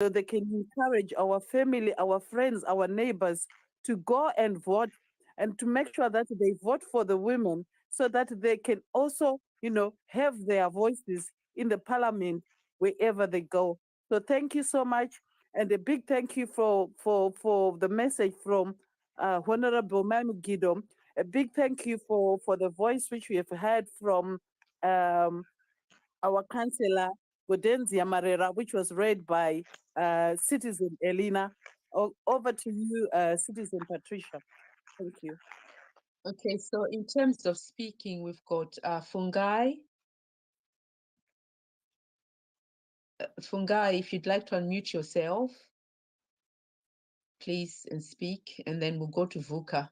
so they can encourage our family, our friends, our neighbors to go and vote, and to make sure that they vote for the women so that they can also, have their voices in the parliament wherever they go. So thank you so much. And a big thank you for the message from Honorable Mugidho. A big thank you for the voice which we have heard from um, our Councillor Gaudencia Marera, which was read by Citizen Elena. Over to you, Citizen Patricia. Thank you. Okay, so in terms of speaking, we've got Fungai. Fungai, if you'd like to unmute yourself, please, and speak, and then we'll go to Vuka.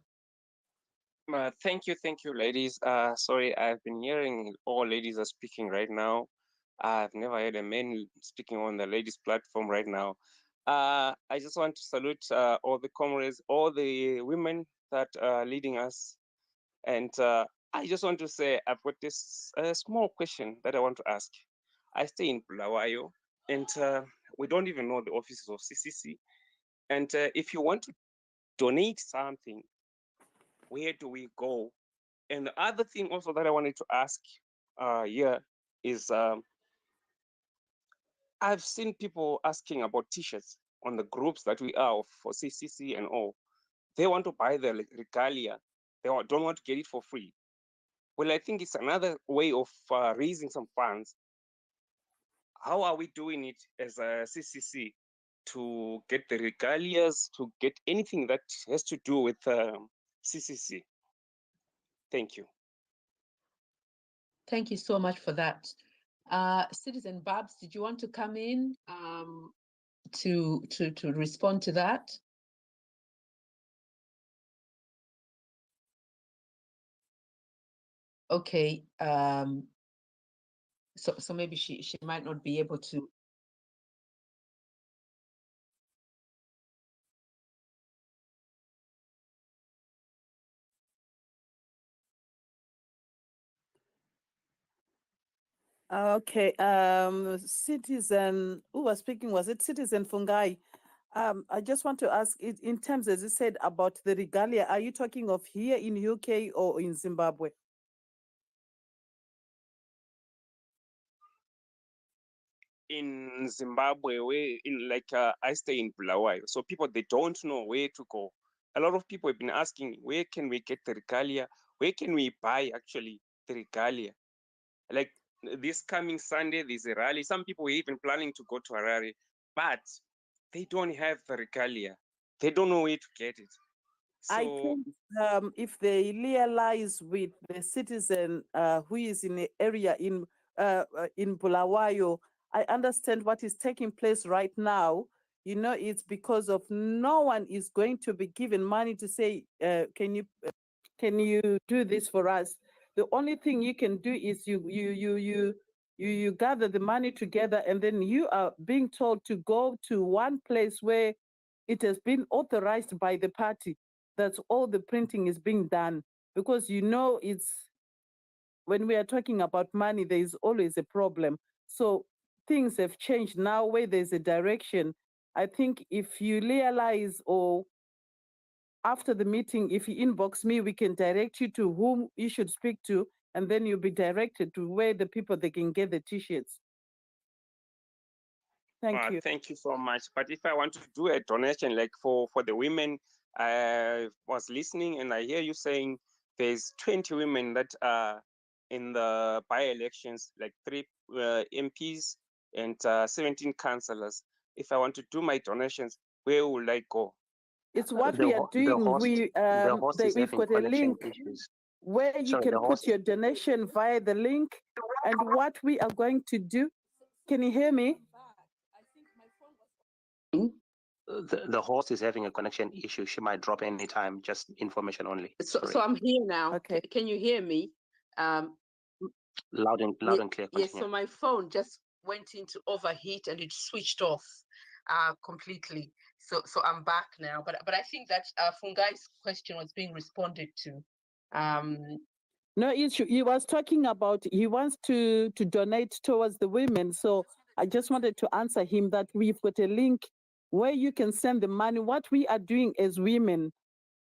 Thank you, ladies. Sorry, I've been hearing all ladies are speaking right now. I've never heard a man speaking on the ladies' platform right now. I just want to salute all the comrades, all the women that are leading us. And I just want to say, I've got this small question that I want to ask. I stay in Bulawayo, and we don't even know the offices of CCC. And if you want to donate something, where do we go? And the other thing also that I wanted to ask here is I've seen people asking about t-shirts on the groups that we are for CCC and all. They want to buy the regalia. They don't want to get it for free. Well, I think it's another way of raising some funds. How are we doing it as a CCC to get the regalias, to get anything that has to do with CCC? Thank you. Thank you so much for that. Citizen Babs, did you want to come in to respond to that? Okay. So maybe she might not be able to. Okay. Citizen, who was speaking? Was it Citizen Fungai? I just want to ask, in terms, as you said, about the regalia, are you talking of here in UK or in Zimbabwe? In Zimbabwe, I stay in Bulawayo, so people, they don't know where to go. A lot of people have been asking, where can we get the regalia? Where can we buy actually the regalia? Like this coming Sunday, there's a rally. Some people were even planning to go to Harare, but they don't have the regalia. They don't know where to get it. So I think if they liaise with the citizen who is in the area in Bulawayo, I understand what is taking place right now. It's because of no one is going to be given money to say, can you do this for us? The only thing you can do is you gather the money together, and then you are being told to go to one place where it has been authorized by the party. That's all the printing is being done, because it's when we are talking about money, there is always a problem. So things have changed now where there's a direction. I think if you realize, or after the meeting, if you inbox me, we can direct you to whom you should speak to, and then you'll be directed to where the people they can get the t-shirts. Thank you. Thank you so much. But if I want to do a donation, like for the women, I was listening and I hear you saying there's 20 women that are in the by-elections, like 3 MPs and 17 councillors. If I want to do my donations, where will I go? It's what we are doing. We've got a link where you can put your donation via the link. And what we are going to do, can you hear me? The host is having a connection issue. She might drop any time, just information only. So I'm here now. Okay. Can you hear me? Loud and clear. Continue. Yes, so my phone just went into overheat and it switched off completely. So I'm back now. But I think that Fungai's question was being responded to. No issue. He was talking about he wants to donate towards the women. So I just wanted to answer him that we've got a link where you can send the money. What we are doing as women,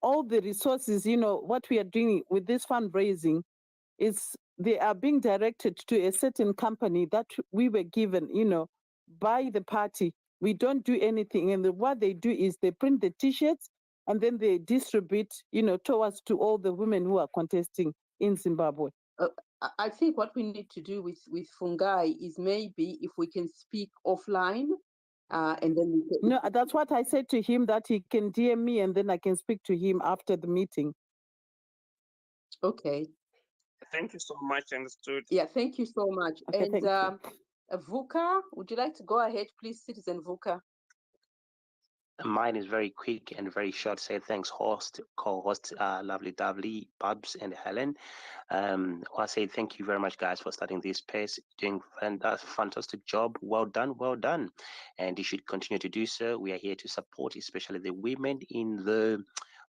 all the resources, what we are doing with this fundraising is they are being directed to a certain company that we were given, by the party. We don't do anything. And what they do is they print the T-shirts and then they distribute, towards to all the women who are contesting in Zimbabwe. I think what we need to do with Fungai is maybe if we can speak offline, and then we can... No, that's what I said to him, that he can DM me and then I can speak to him after the meeting. Okay. Thank you so much. Understood. Yeah, thank you so much. Okay, And thank you. Vuka, would you like to go ahead, please, Citizen Vuka? Mine is very quick and very short. Say thanks, host, co-host, lovely Dovely, Bubs, and Helen. I say thank you very much, guys, for starting this space, doing a fantastic job. Well done, well done. And you should continue to do so. We are here to support, especially the women in the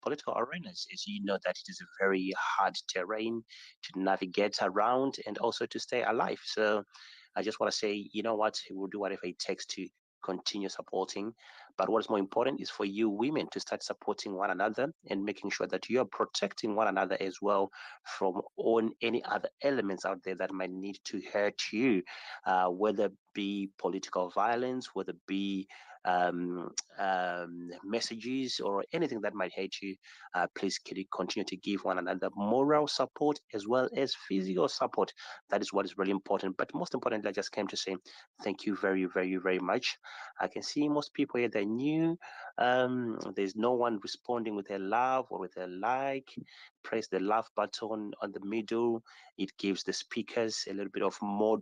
political arenas, as you know that it is a very hard terrain to navigate around and also to stay alive. So I just want to say, you know what, we'll do whatever it takes to continue supporting. But what is more important is for you women to start supporting one another and making sure that you are protecting one another as well from any other elements out there that might need to hurt you, whether it be political violence, whether it be messages or anything that might hurt you. Please continue to give one another moral support as well as physical support. That is what is really important. But most importantly, I just came to say thank you very, very, very much. I can see most people here, they're new. There's no one responding with a love or with a like. Press the love button on the middle. It gives the speakers a little bit of more,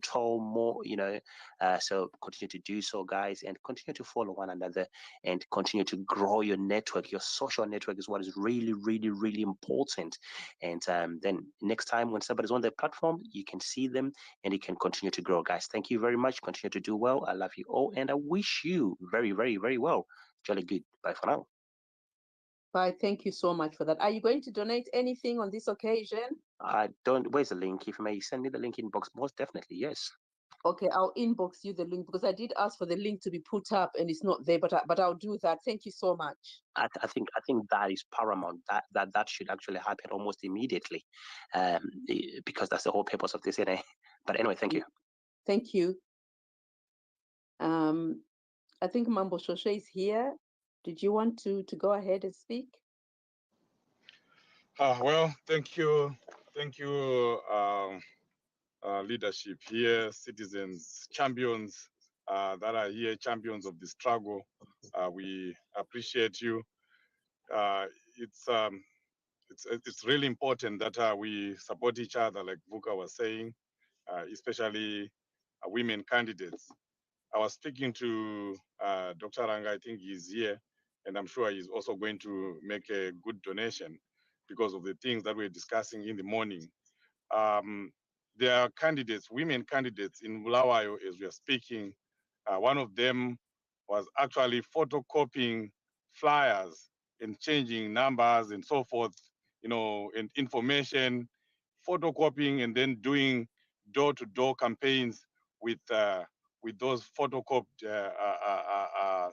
so continue to do so, guys, and continue to follow one another and continue to grow your network. Your social network is what is really, really, really important. And then next time when somebody's on the platform, you can see them and you can continue to grow, guys. Thank you very much. Continue to do well. I love you all, and I wish you very, very, very well. Jolly good. Bye for now. Bye. Thank you so much for that. Are you going to donate anything on this occasion? I don't. Where's the link? If you may send me the link inbox, most definitely, yes. Okay, I'll inbox you the link because I did ask for the link to be put up and it's not there, but I'll do that. Thank you so much. I think that is paramount. That should actually happen almost immediately, because that's the whole purpose of this. But anyway, thank you. Thank you. I think Mambo Shoshe is here. Did you want to go ahead and speak? Well, thank you, leadership here, citizens, champions that are here, champions of the struggle. We appreciate you. It's really important that we support each other, like Vuka was saying, especially women candidates. I was speaking to Dr. Ranga, I think he's here, and I'm sure he's also going to make a good donation because of the things that we're discussing in the morning. There are candidates, women candidates in Bulawayo as we are speaking. One of them was actually photocopying flyers and changing numbers and so forth, and information, photocopying and then doing door-to-door campaigns with those photocopied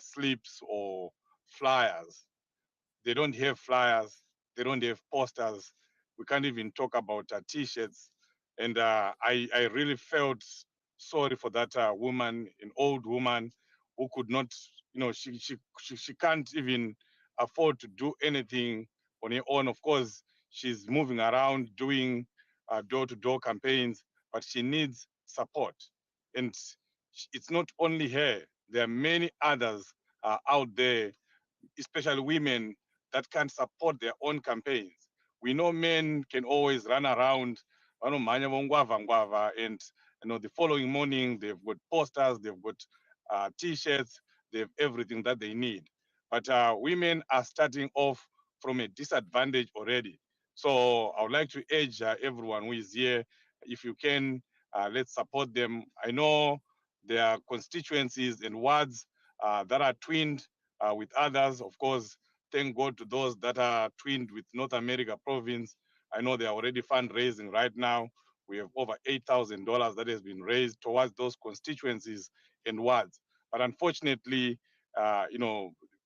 slips or flyers. They don't have flyers. They don't have posters. We can't even talk about T-shirts. And I really felt sorry for that woman, an old woman who could not, she can't even afford to do anything on her own. Of course, she's moving around doing door-to-door campaigns, but she needs support. And it's not only her. There are many others out there, especially women, that can support their own campaigns. We know men can always run around, and the following morning they've got posters, they've got T-shirts, they have everything that they need. But women are starting off from a disadvantage already. So I would like to urge everyone who is here, if you can, let's support them. I know there are constituencies and wards that are twinned with others. Of course, thank God to those that are twinned with North America province. I know they are already fundraising right now. We have over $8,000 that has been raised towards those constituencies and wards. But unfortunately,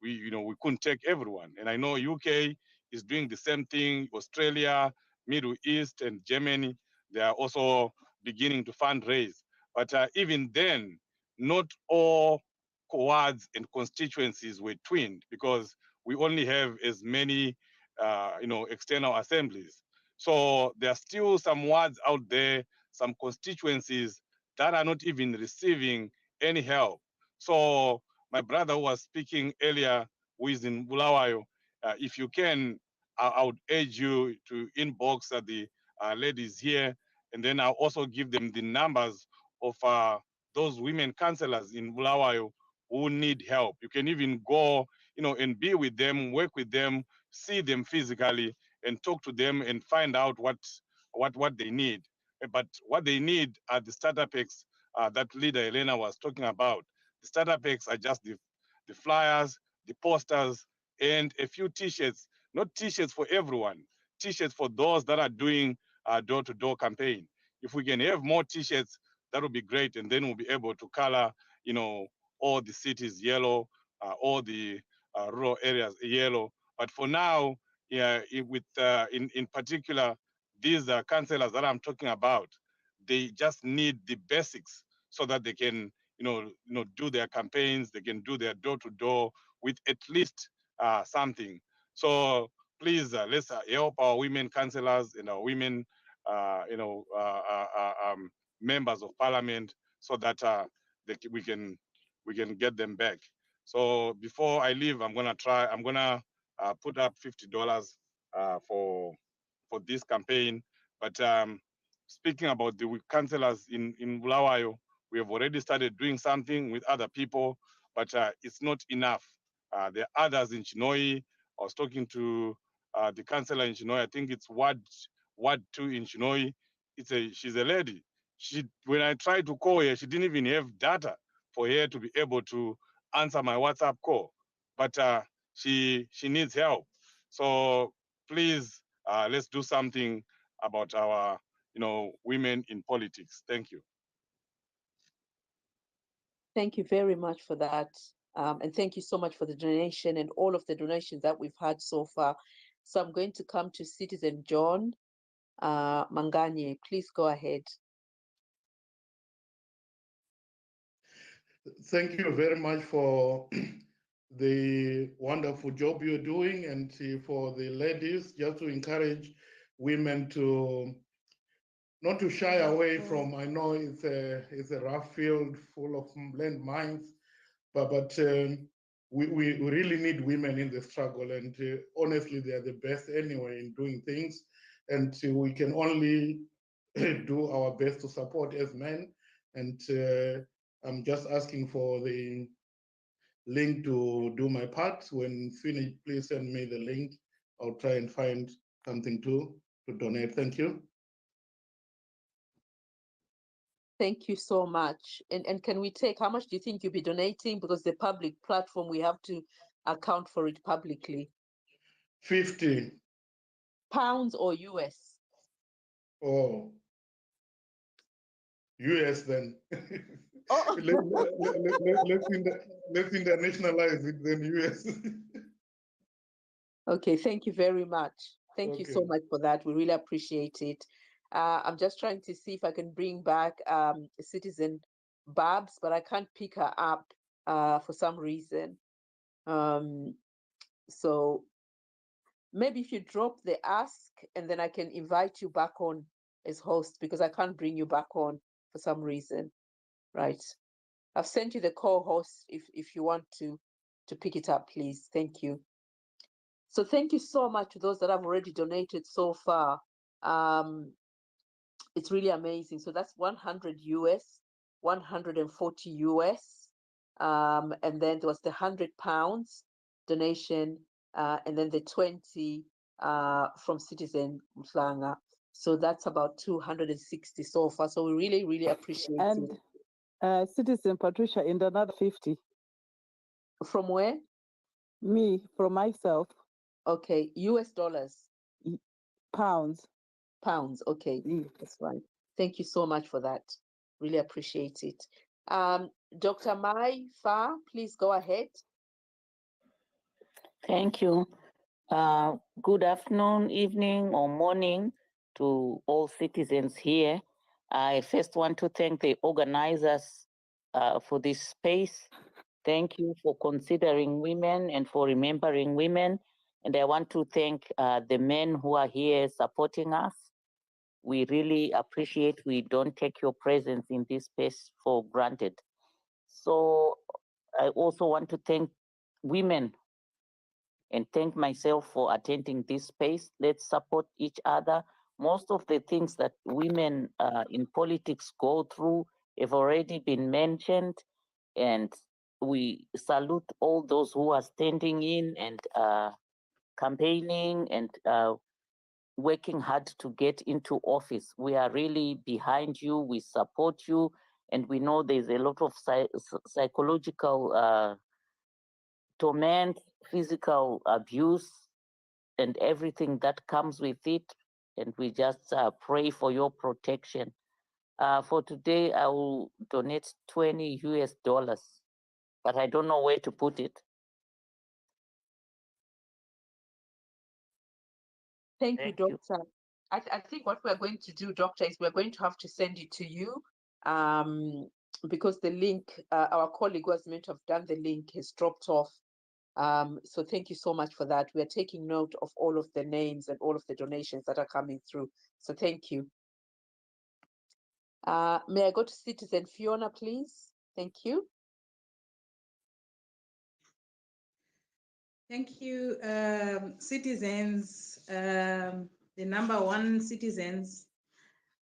we couldn't take everyone. And I know UK is doing the same thing. Australia, Middle East, and Germany, they are also beginning to fundraise. But even then, not all wards and constituencies were twinned because we only have as many, external assemblies. So there are still some wards out there, some constituencies that are not even receiving any help. So my brother who was speaking earlier, who is in Bulawayo, if you can, I would urge you to inbox the ladies here, and then I'll also give them the numbers of those women councillors in Bulawayo who need help. You can even go, and be with them, work with them, see them physically, and talk to them and find out what they need. But what they need are the starter packs that leader Elena was talking about. The starter packs are just the flyers, the posters, and a few T-shirts. Not T-shirts for everyone. T-shirts for those that are doing door-to-door campaign. If we can have more T-shirts, that would be great, and then we'll be able to color, all the cities yellow, all the rural areas yellow. But for now, yeah, in particular, these councillors that I'm talking about, they just need the basics so that they can, do their campaigns, they can do their door-to-door with at least something. So please, let's help our women councillors and our women, members of parliament, so that we can get them back. So before I leave, I'm gonna put up $50 for this campaign. But speaking about the councillors in Bulawayo, we have already started doing something with other people, but it's not enough. There are others in Chinoi. I was talking to the councillor in Chinoi. I think it's Ward 2 in Chinoi. She's a lady. When I tried to call her, she didn't even have data for her to be able to answer my WhatsApp call. But she needs help. So please, let's do something about our, women in politics. Thank you. Thank you very much for that. And thank you so much for the donation and all of the donations that we've had so far. So I'm going to come to Citizen John Manganye. Please go ahead. Thank you very much for the wonderful job you're doing, and for the ladies, just to encourage women to not to shy away from. I know it's a rough field full of landmines, but we really need women in the struggle, and honestly, they are the best anyway in doing things, and we can only do our best to support as men. And I'm just asking for the link to do my part. When finished, please send me the link. I'll try and find something to donate. Thank you. Thank you so much. And can we take, how much do you think you'll be donating? Because the public platform, we have to account for it publicly. 50. Pounds or US? Oh, US then. Oh. let's internationalize it then, US. Okay, thank you very much. Thank you so Okay. much for that. We really appreciate it. I'm just trying to see if I can bring back Citizen Babs, but I can't pick her up for some reason. So maybe if you drop the ask, and then I can invite you back on as host, because I can't bring you back on for some reason. Right. I've sent you the co-host if you want to pick it up, please. Thank you. So thank you so much to those that have already donated so far. It's really amazing. So that's 100 US, 140 US, and then there was the £100 donation, and then the 20 from Citizen Mhlanga. So that's about 260 so far. So we really, really appreciate it. And Citizen Patricia, in another 50. From where? Me, from myself. Okay, US dollars. Pounds. Pounds, okay, that's right. Thank you so much for that. Really appreciate it. Dr. Mai Fa, please go ahead. Thank you. Good afternoon, evening, or morning to all citizens here. I first want to thank the organizers for this space. Thank you for considering women and for remembering women. And I want to thank the men who are here supporting us. We really appreciate, we don't take your presence in this space for granted. So I also want to thank women and thank myself for attending this space. Let's support each other. Most of the things that women in politics go through have already been mentioned, and we salute all those who are standing in and campaigning and working hard to get into office. We are really behind you, we support you, and we know there's a lot of psychological torment, physical abuse, and everything that comes with it. And we just pray for your protection. For today, I will donate $20 US, but I don't know where to put it. Thank you, Doctor. I think what we're going to do, Doctor, is we're going to have to send it to you because the link, our colleague who was meant to have done the link has dropped off. So thank you so much for that. We're taking note of all of the names and all of the donations that are coming through. So thank you. May I go to Citizen Fiona, please? Thank you. Thank you, citizens, the number one citizens.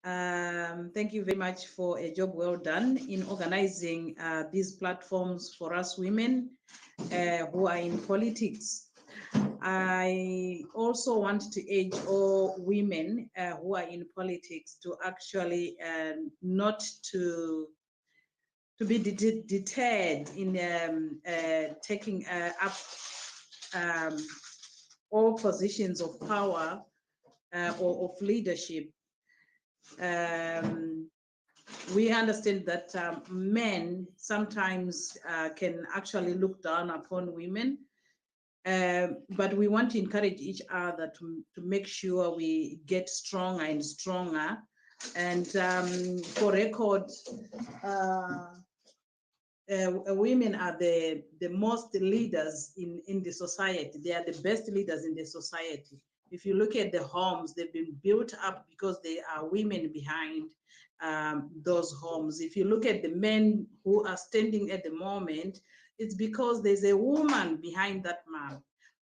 Thank you very much for a job well done in organizing these platforms for us women who are in politics. I also want to urge all women who are in politics to actually not to be deterred in taking up all positions of power or of leadership. We understand that men sometimes can actually look down upon women, but we want to encourage each other to make sure we get stronger and stronger. And for record, women are the most leaders in the society. They are the best leaders in the society. If you look at the homes, they've been built up because there are women behind those homes. If you look at the men who are standing at the moment, it's because there's a woman behind that man.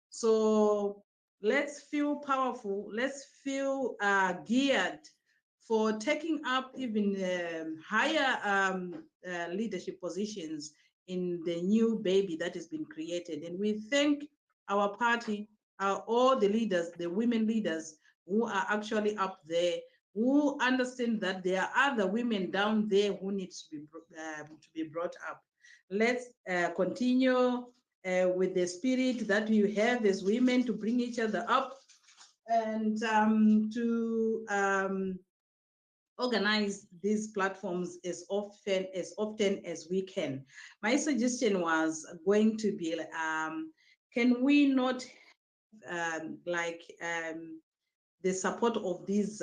So let's feel powerful, let's feel geared for taking up even higher leadership positions in the new baby that has been created. And we thank our party, all the leaders, the women leaders who are actually up there, who understand that there are other women down there who need to be brought up. Let's continue with the spirit that you have as women to bring each other up and to organize these platforms as often as we can. My suggestion was going to be, can we not the support of these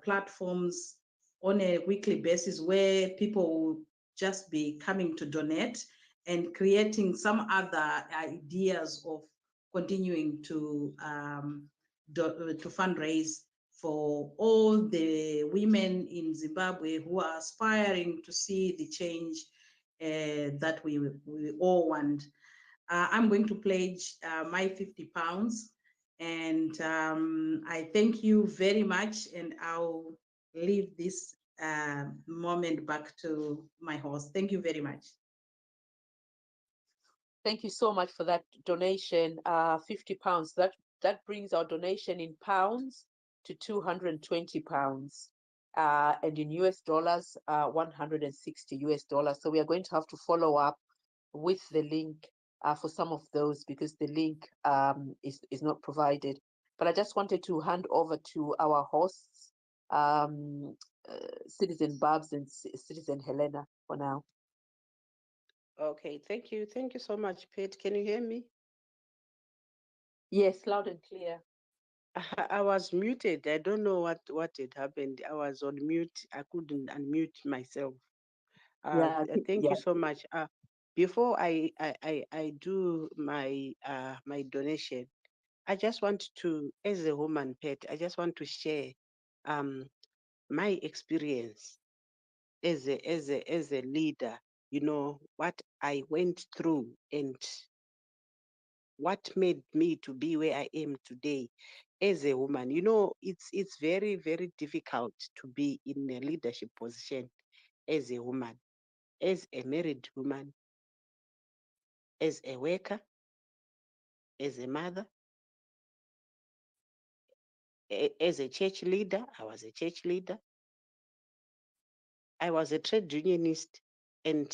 platforms on a weekly basis where people will just be coming to donate and creating some other ideas of continuing to fundraise for all the women in Zimbabwe who are aspiring to see the change that we all want. I'm going to pledge my £50, and I thank you very much, and I'll leave this moment back to my host. Thank you very much. Thank you so much for that donation, £50. That brings our donation in pounds to £220, and in US dollars, $160. So we are going to have to follow up with the link for some of those because the link is not provided. But I just wanted to hand over to our hosts, Citizen Babs and Citizen Helena for now. Okay, thank you. Thank you so much, Pete. Can you hear me? Yes, loud and clear. I was muted. I don't know what had happened. I was on mute. I couldn't unmute myself. Yeah, Thank yeah. you so much. Before I do my donation, I just want to, as a woman, Pet, I just want to share um my experience as a leader. You know what I went through and what made me to be where I am today as a woman. You know, it's very, very difficult to be in a leadership position as a woman, as a married woman, as a worker, as a mother, as a church leader. I was a church leader. I was a trade unionist, and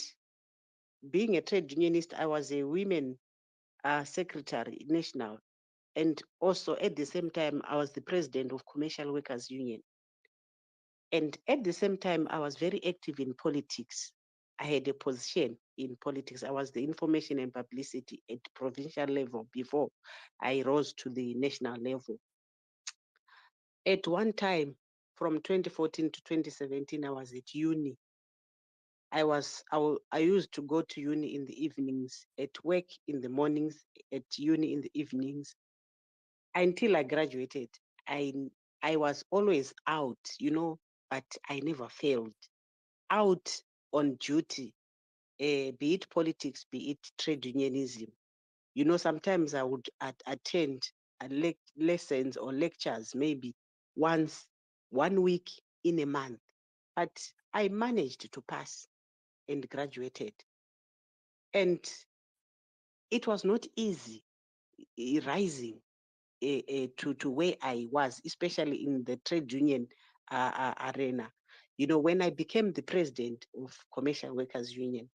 being a trade unionist, I was a women secretary national, and also at the same time, I was the president of Commercial Workers Union. And at the same time, I was very active in politics. I had a position in politics. I was the information and publicity at provincial level before I rose to the national level. At one time, from 2014 to 2017, I was at uni. I used to go to uni in the evenings, at work in the mornings, at uni in the evenings, until I graduated. I I was always out, you know, but I never failed. Out on duty, be it politics, be it trade unionism. You know, sometimes I would attend lessons or lectures maybe once, 1 week in a month, but I managed to pass and graduated. And it was not easy rising to where I was, especially in the trade union arena. You know, when I became the president of Commercial Workers Union,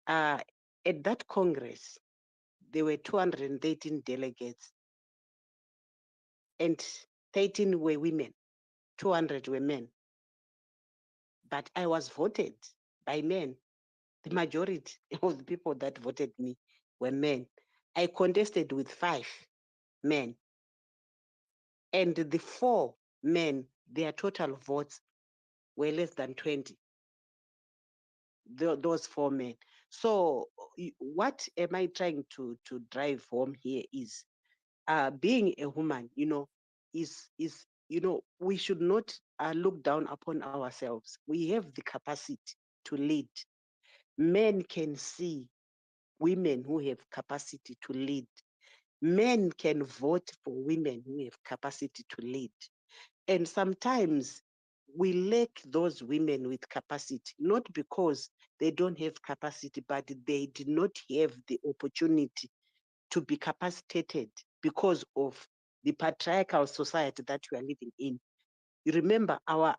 uh, at that Congress, there were 213 delegates and 13 were women, 200 were men. But I was voted by men. The majority of the people that voted me were men. I contested with 5 men, and the 4 men, their total votes were less than 20. Those 4 men. So, what am I trying to drive home here is being a woman, you know, is we should not look down upon ourselves. We have the capacity to lead. Men can see women who have capacity to lead. Men can vote for women who have capacity to lead. And sometimes we lack those women with capacity, not because they don't have capacity, but they did not have the opportunity to be capacitated because of the patriarchal society that we are living in. You remember our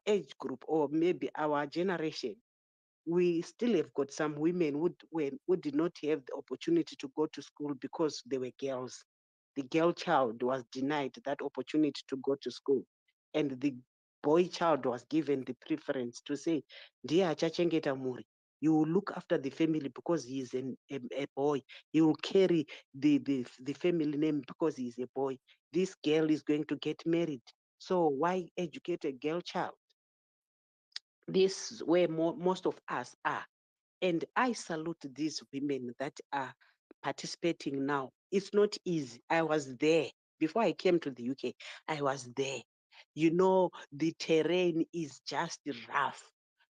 age group, or maybe our generation, we still have got some women who did not have the opportunity to go to school because they were girls. The girl child was denied that opportunity to go to school, and the boy child was given the preference to say, "Dear achachengeta muri, you will look after the family because he is a boy. He will carry the family name because he is a boy. This girl is going to get married. So why educate a girl child?" This is where most of us are. And I salute these women that are participating now. It's not easy. I was there. Before I came to the UK, I was there. You know, the terrain is just rough.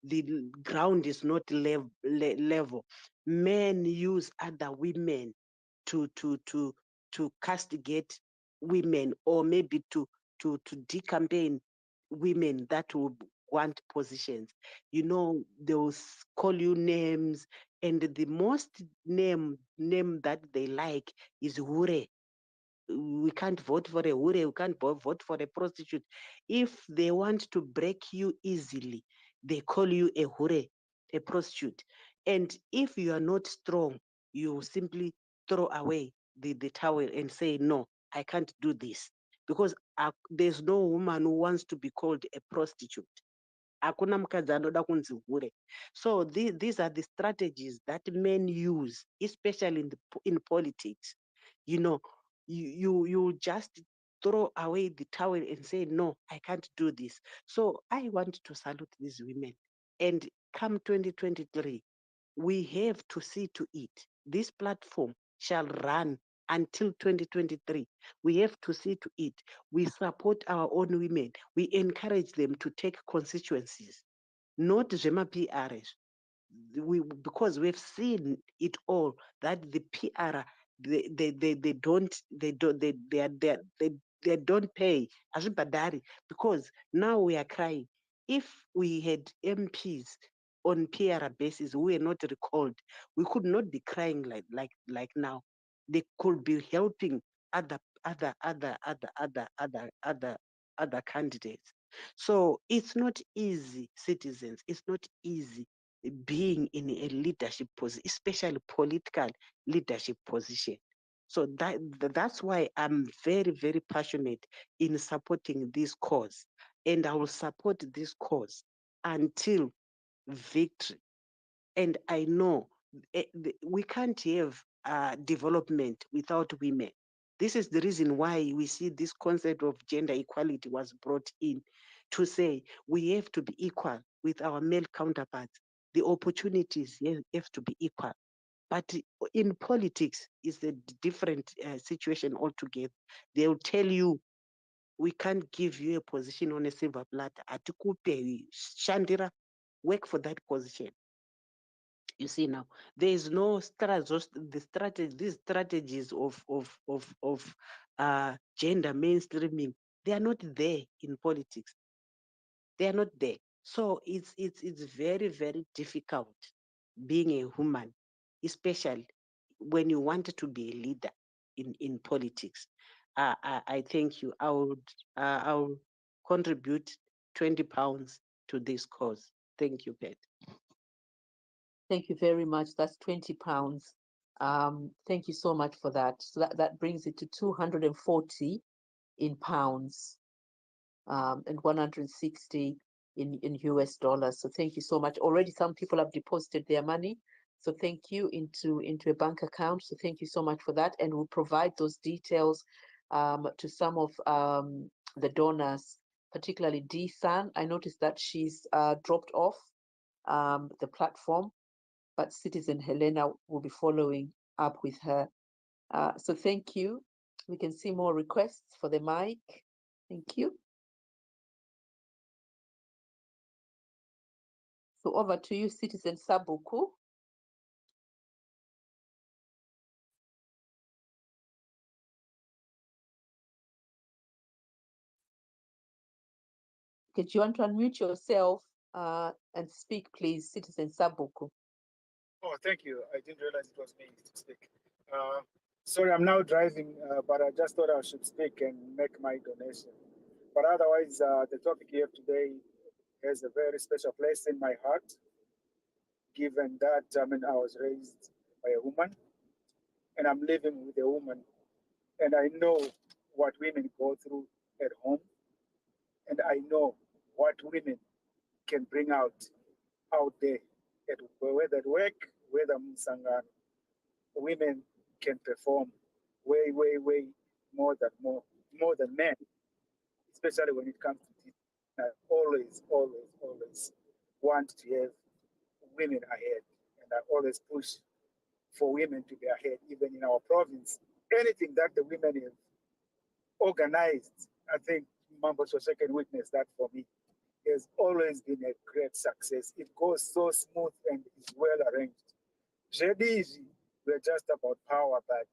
The ground is not level. Men use other women to to to to castigate women, or maybe to decampaign women that will want positions. You know, they'll call you names, and the most name that they like is hure. We can't vote for a hure, we can't vote for a prostitute. If they want to break you easily, they call you a hure, a prostitute. And if you are not strong, you simply throw away the towel and say, "No, I can't do this." Because there's no woman who wants to be called a prostitute. Hakuna mukadzi anoda kunzi hure. So these are the strategies that men use, especially in politics. You know, you just throw away the towel and say, no, I can't do this. So I want to salute these women. And come 2023, we have to see to it. This platform shall run until 2023. We have to see to it. We support our own women. We encourage them to take constituencies, not Zema PRs. Because we've seen it all that the PR they don't pay Azibadari, because now we are crying. If we had MPs on PR basis who were not recalled, we could not be crying like now. They could be helping other candidates. So it's not easy, citizens. It's not easy being in a leadership position, especially political leadership position. So that's why I'm very, very passionate in supporting this cause. And I will support this cause until victory. And I know we can't have development without women. This is the reason why we see this concept of gender equality was brought in, to say we have to be equal with our male counterparts. The opportunities have to be equal. But in politics, it's a different situation altogether. They'll tell you, we can't give you a position on a silver platter. Atikupe, Shandira, work for that position. You see now, there is no these strategies of gender mainstreaming. They are not there in politics. They are not there. So it's very, very difficult being a woman, especially when you want to be a leader in politics. I thank you. I will contribute £20 to this cause. Thank you, Pat. Thank you very much. That's £20. Thank you so much for that. So that brings it to 240 in pounds, and 160 in US dollars. So thank you so much. Already some people have deposited their money. So thank you into a bank account. So thank you so much for that. And we'll provide those details to some of the donors, particularly D-San. I noticed that she's dropped off the platform, but Citizen Helena will be following up with her. So thank you. We can see more requests for the mic. Thank you. So over to you, Citizen Sabuku. Okay, do you want to unmute yourself and speak, please, Citizen Sabuku? Oh, thank you. I didn't realize it was me to speak. Sorry, I'm now driving, but I just thought I should speak and make my donation. But otherwise, the topic here today has a very special place in my heart, given that I was raised by a woman and I'm living with a woman, and I know what women go through at home, and I know what women can bring out there, whether at work, whether Msangano. Women can perform way more than men, especially when it comes to this. I always want to have women ahead, and I always push for women to be ahead, even in our province. Anything that the women have organized, I think Mambo Social can witness that for me, has always been a great success. It goes so smooth and is well arranged. JDs, we're just about power, but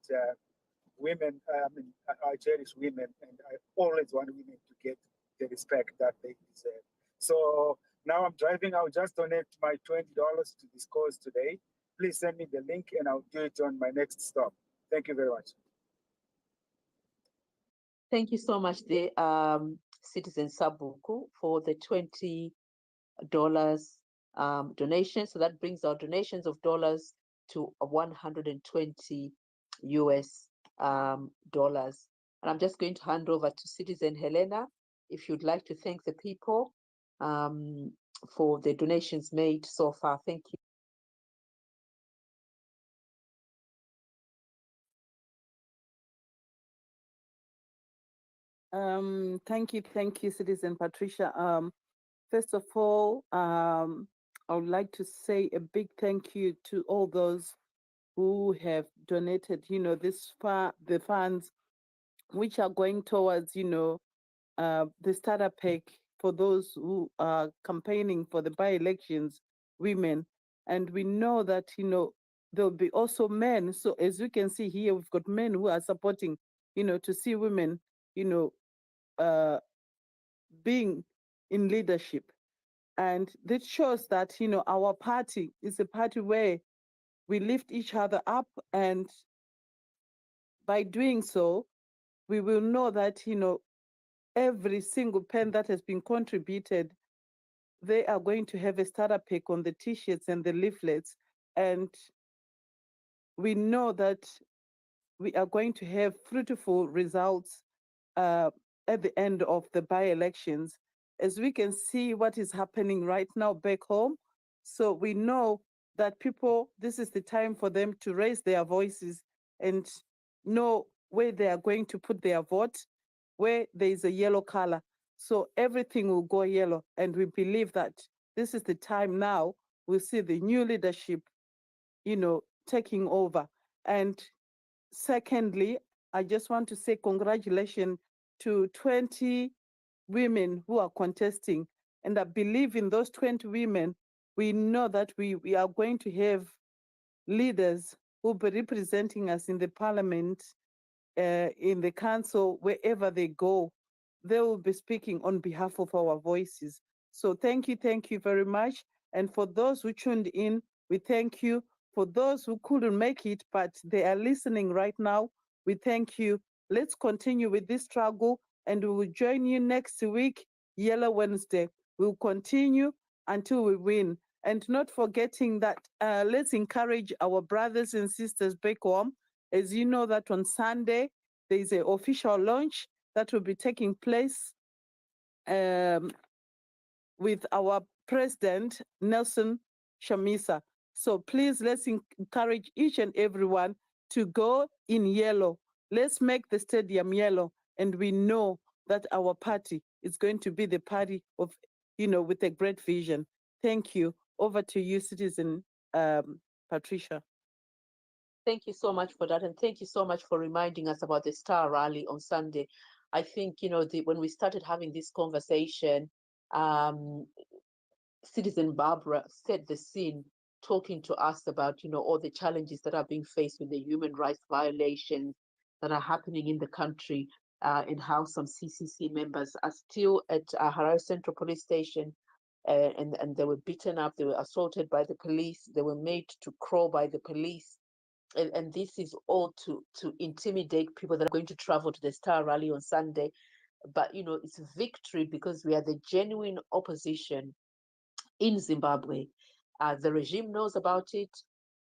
women, I cherish women, and I always want women to get the respect that they deserve. So now I'm driving, I'll just donate my $20 to this cause today. Please send me the link and I'll do it on my next stop. Thank you very much. Thank you so much, the Citizen Sabuku, for the $20 donation. So that brings our donations of dollars to 120 US dollars. And I'm just going to hand over to Citizen Helena. If you'd like to thank the people, for the donations made so far. Thank you. Thank you, Citizen Patricia. First of all, I would like to say a big thank you to all those who have donated, the funds which are going towards, the starter pack for those who are campaigning for the by-elections, women. And we know that, there'll be also men. So as you can see here, we've got men who are supporting, to see women, being in leadership. And this shows that, our party is a party where we lift each other up. And by doing so, we will know that, every single pen that has been contributed, they are going to have a starter pack on the t-shirts and the leaflets. And we know that we are going to have fruitful results at the end of the by-elections. As we can see what is happening right now back home. So we know that people, this is the time for them to raise their voices and know where they are going to put their vote, where there is a yellow color. So everything will go yellow. And we believe that this is the time now we'll see the new leadership, taking over. And secondly, I just want to say congratulations to 20 women who are contesting. And I believe in those 20 women, we know that we are going to have leaders who will be representing us in the parliament, in the council, wherever they go. They will be speaking on behalf of our voices. So thank you very much. And for those who tuned in, we thank you. For those who couldn't make it, but they are listening right now, we thank you. Let's continue with this struggle, and we will join you next week, Yellow Wednesday. We'll continue until we win. And not forgetting that, let's encourage our brothers and sisters back home. As you know that on Sunday, there is an official launch that will be taking place with our president, Nelson Chamisa. So please, let's encourage each and everyone to go in yellow. Let's make the stadium yellow. And we know that our party is going to be the party of, with a great vision. Thank you. Over to you, Citizen Patricia. Thank you so much for that. And thank you so much for reminding us about the Star Rally on Sunday. I think, when we started having this conversation, Citizen Barbara set the scene, talking to us about, all the challenges that are being faced with the human rights violations that are happening in the country, and how some CCC members are still at Harare Central Police Station, and they were beaten up, they were assaulted by the police, they were made to crawl by the police. And this is all to intimidate people that are going to travel to the Star Rally on Sunday. But, it's victory because we are the genuine opposition in Zimbabwe. The regime knows about it.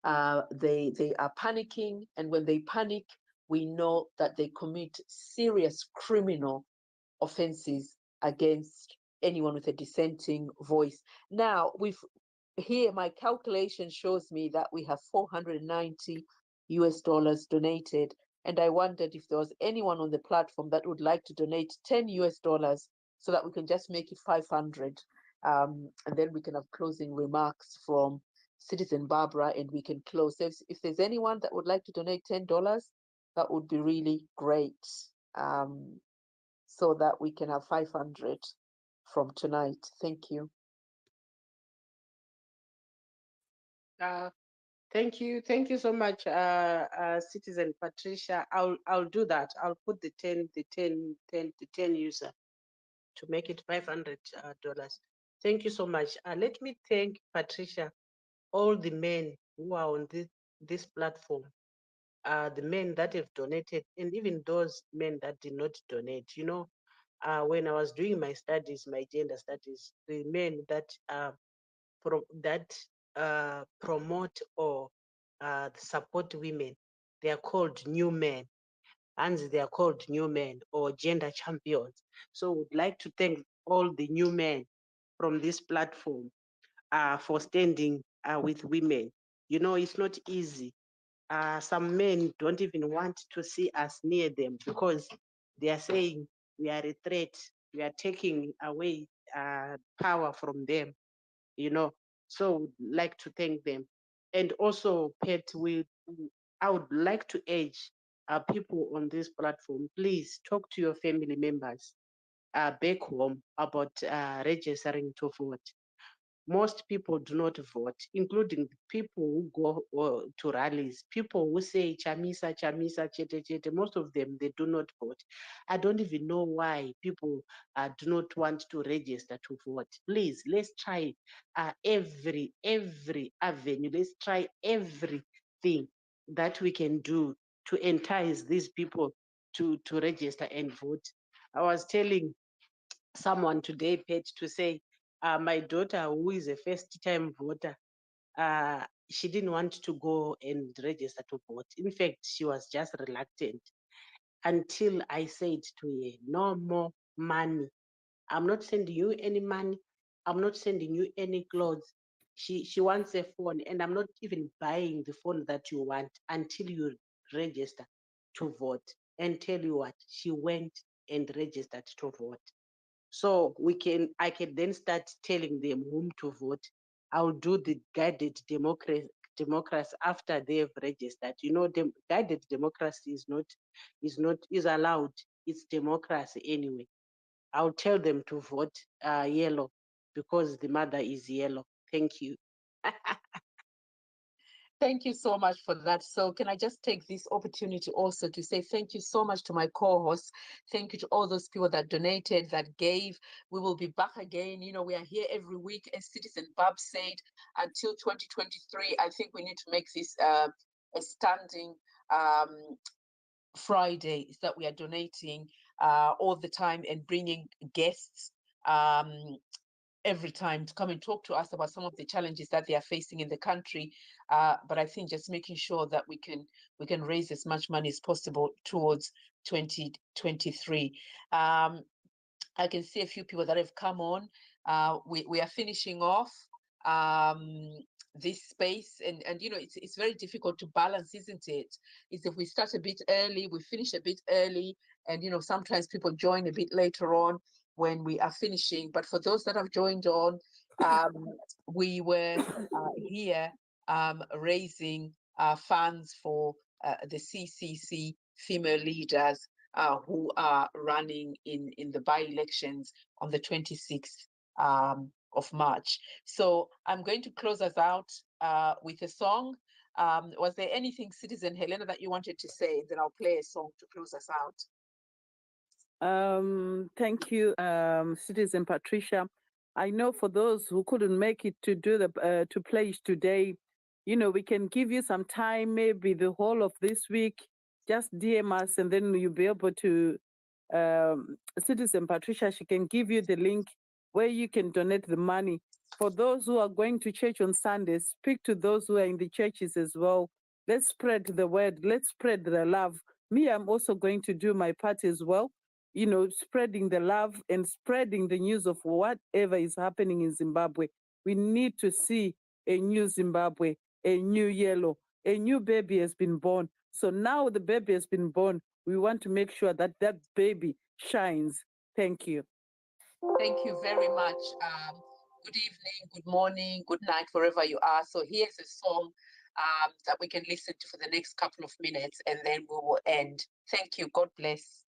They are panicking. And when they panic, we know that they commit serious criminal offenses against anyone with a dissenting voice. Now, here, my calculation shows me that we have $490 donated. And I wondered if there was anyone on the platform that would like to donate $10 so that we can just make it 500. And then we can have closing remarks from Citizen Barbara, and we can close. So if there's anyone that would like to donate $10, that would be really great, so that we can have 500 from tonight. Thank you. Thank you so much, Citizen Patricia. I'll do that. I'll put the 10 user to make it $500. Thank you so much. Let me thank Patricia, all the men who are on this platform, the men that have donated, and even those men that did not donate. When I was doing my studies, my gender studies, the men that promote or support women, they are called new men, and they are called new men or gender champions. So would like to thank all the new men from this platform for standing with women. You know, it's not easy. Some men don't even want to see us near them because they are saying we are a threat. We are taking away power from them, you know. So would like to thank them. And also, Pet, I would like to urge people on this platform, please talk to your family members back home about registering to vote. Most people do not vote, including people who go to rallies, people who say chamisa, chamisa, chete, chete. Most of them, they do not vote. I don't even know why people do not want to register to vote. Please, let's try every avenue. Let's try everything that we can do to entice these people to register and vote. I was telling someone today, Pet, to say, my daughter, who is a first-time voter, she didn't want to go and register to vote. In fact, she was just reluctant until I said to her, no more money. I'm not sending you any money. I'm not sending you any clothes. She wants a phone, and I'm not even buying the phone that you want until you register to vote. And tell you what, she went and registered to vote. So I can then start telling them whom to vote. I'll do the guided democracy after they've registered. You know, guided democracy is allowed. It's democracy anyway. I'll tell them to vote yellow because the mother is yellow. Thank you. Thank you so much for that. So can I just take this opportunity also to say thank you so much to my co-hosts. Thank you to all those people that donated, that gave. We will be back again. You know, we are here every week, as Citizen Bob said, until 2023. I think we need to make this a standing Fridays that we are donating all the time and bringing guests every time to come and talk to us about some of the challenges that they are facing in the country. But I think just making sure that we can raise as much money as possible towards 2023. I can see a few people that have come on. We are finishing off this space, and you know, it's very difficult to balance, isn't it? Is if we start a bit early, we finish a bit early, and you know, sometimes people join a bit later on when we are finishing. But for those that have joined on, we were here raising funds for the CCC female leaders who are running in the by-elections on the 26th of March. So I'm going to close us out with a song. Was there anything, Citizen Helena, that you wanted to say? Then I'll play a song to close us out. Thank you, Citizen Patricia. I know for those who couldn't make it to do the to play it today, you know, we can give you some time, maybe the whole of this week. Just DM us, and then you'll be able to. Citizen Patricia, she can give you the link where you can donate the money. For those who are going to church on Sundays, speak to those who are in the churches as well. Let's spread the word. Let's spread the love. Me, I'm also going to do my part as well. You know, spreading the love and spreading the news of whatever is happening in Zimbabwe. We need to see a new Zimbabwe, a new yellow, a new baby has been born. So now the baby has been born. We want to make sure that that baby shines. Thank you. Thank you very much. Good evening, good morning, good night, wherever you are. So here's a song that we can listen to for the next couple of minutes, and then we will end. Thank you. God bless.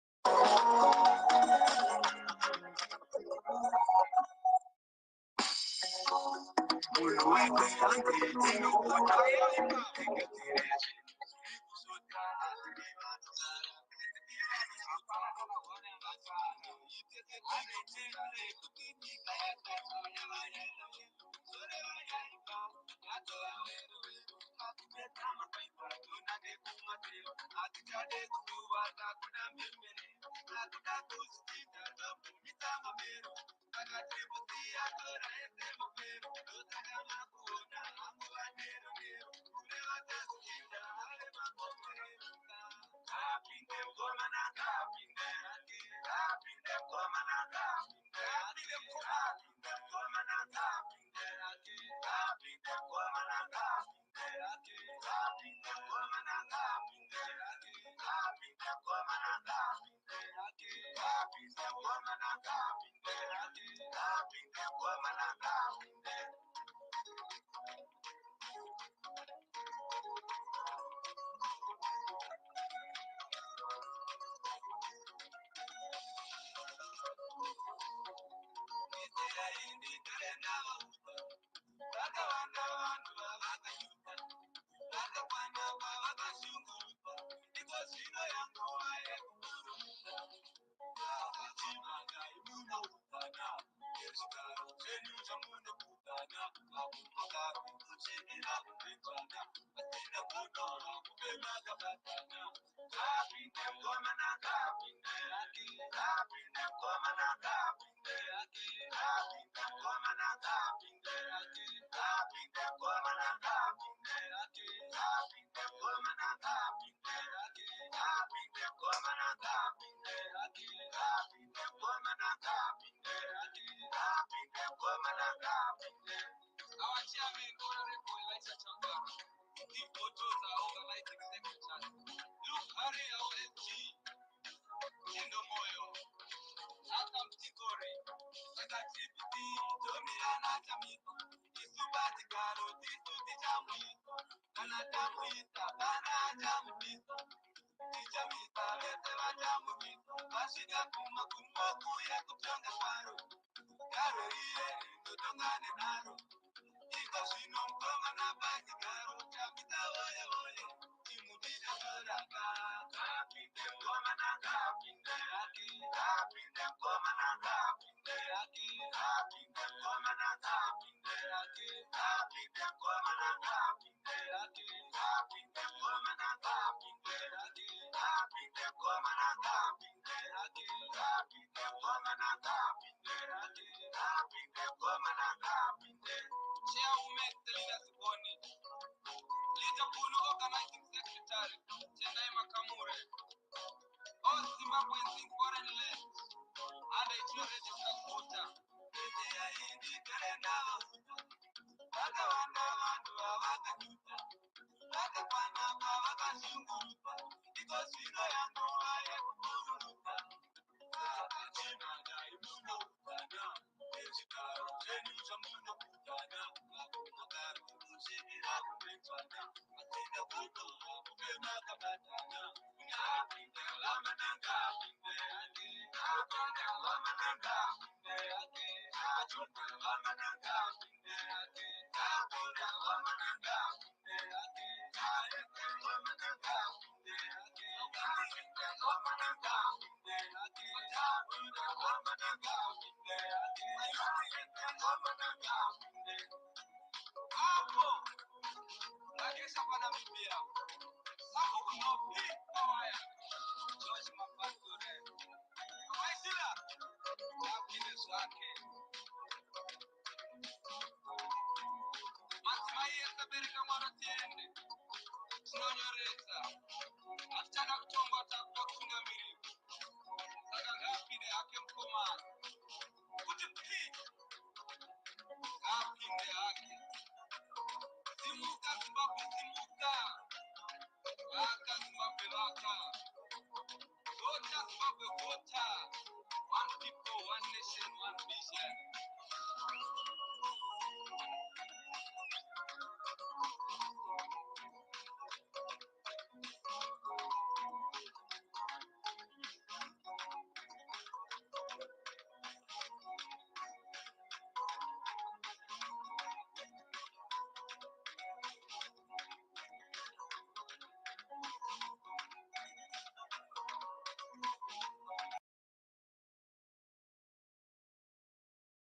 Akisha kwa Namibia